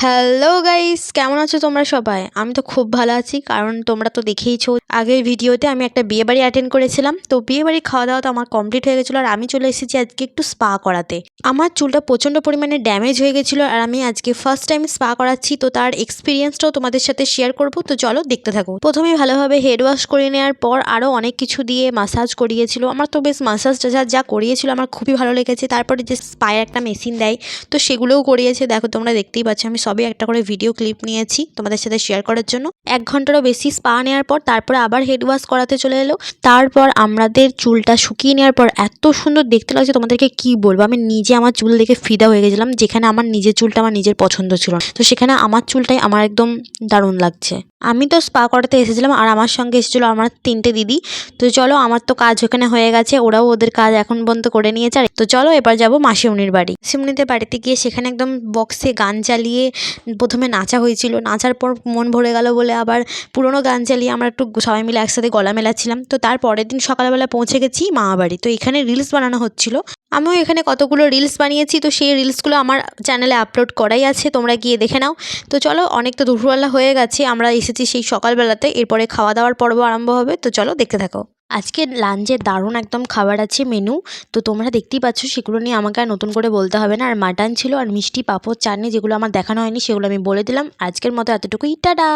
Hello guys, কেমন আছো তোমরা সবাই? আমি তো খুব ভালো আছি, কারণ তোমরা তো দেখেইছো আগের ভিডিওতে আমি একটা বিয়ে বাড়ি অ্যাটেন্ড করেছিলাম। তো বিয়ে বাড়ি খাওয়া দাওয়া তো আমার কমপ্লিট হয়ে গেছিলো, আর আমি চলে এসেছি আজকে একটু স্পা করাতে। আমার চুলটা প্রচণ্ড পরিমাণে ড্যামেজ হয়ে গেছিলো, আর আমি আজকে ফার্স্ট টাইম স্পা করাচ্ছি, তো তার এক্সপিরিয়েন্সটাও তোমাদের সাথে শেয়ার করব। তো চলো দেখতে থাকো। প্রথমে ভালোভাবে হেড ওয়াশ করে নেওয়ার পর আরও অনেক কিছু দিয়ে মাসাজ করিয়েছিল। আমার তো বেশ মাসাজ টাসাজ যা করিয়েছিল আমার খুবই ভালো লেগেছে। তারপরে যে স্পায়ের একটা মেশিন দেয়, তো সেগুলোও করিয়েছে। দেখো তোমরা দেখতেই পাচ্ছ, আমি সবই একটা করে ভিডিও ক্লিপ নিয়েছি তোমাদের সাথে শেয়ার করার জন্য। 1 ঘন্টারও বেশি স্পা নেওয়ার পর তারপরে আবার হেড ওয়াশ করাতে চলে এলো। তারপর আমাদের চুলটা শুকিয়ে নেওয়ার পর এত সুন্দর দেখতে লাগছে, তোমাদেরকে কি বলবো। আমি নিজে আমার চুল দেখে ফিদা হয়ে গেছিলাম। যেখানে আমার নিজের চুলটা আমার নিজের পছন্দ ছিল না, তো সেখানে আমার চুলটাই আমার একদম দারুণ লাগছে। আমি তো স্পা করাতে এসেছিলাম, আর আমার সঙ্গে এসেছিলো আমার 3টে দিদি। তো চলো, আমার তো কাজ ওখানে হয়ে গেছে, ওরাও ওদের কাজ এখন পর্যন্ত করে নিয়েছে। তো চলো এবার যাবো মাসিমণির বাড়ি। মাসিমণিদের বাড়িতে গিয়ে সেখানে একদম বক্সে গান চালিয়ে প্রথমে নাচা হয়েছিল। নাচার পর মন ভরে গেল বলে আবার পুরোনো গান চালিয়ে আমরা একটু সবাই মিলে একসাথে গলা মেলাচ্ছিলাম। তো তার পরের দিন সকালবেলা পৌঁছে গেছি মামা বাড়ি। তো এখানে রিলস বানানো হচ্ছিল, আমিও এখানে কতগুলো রিলস বানিয়েছি। তো সেই রিলসগুলো আমার চ্যানেলে আপলোড করাই আছে, তোমরা গিয়ে দেখে নাও। তো চলো, অনেক তো দুপুরবেলা হয়ে গেছে, আমরা এসেছি সেই সকালবেলাতে। এরপরে খাওয়া দাওয়ার পর্ব আরম্ভ হবে, তো চলো দেখতে থাকো। আজকে লাঞ্চে দারুণ একদম খাবার আছে মেনু, তো তোমরা দেখতেই পাচ্ছ। সেগুলো নিয়ে আমাকে আর নতুন করে বলতে হবে না। আর মাটন ছিল, আর মিষ্টি, পাঁপড়, চাটনি, যেগুলো আমার দেখানো হয়নি সেগুলো আমি বলে দিলাম। আজকের মতো এতটুকুই, টাটা।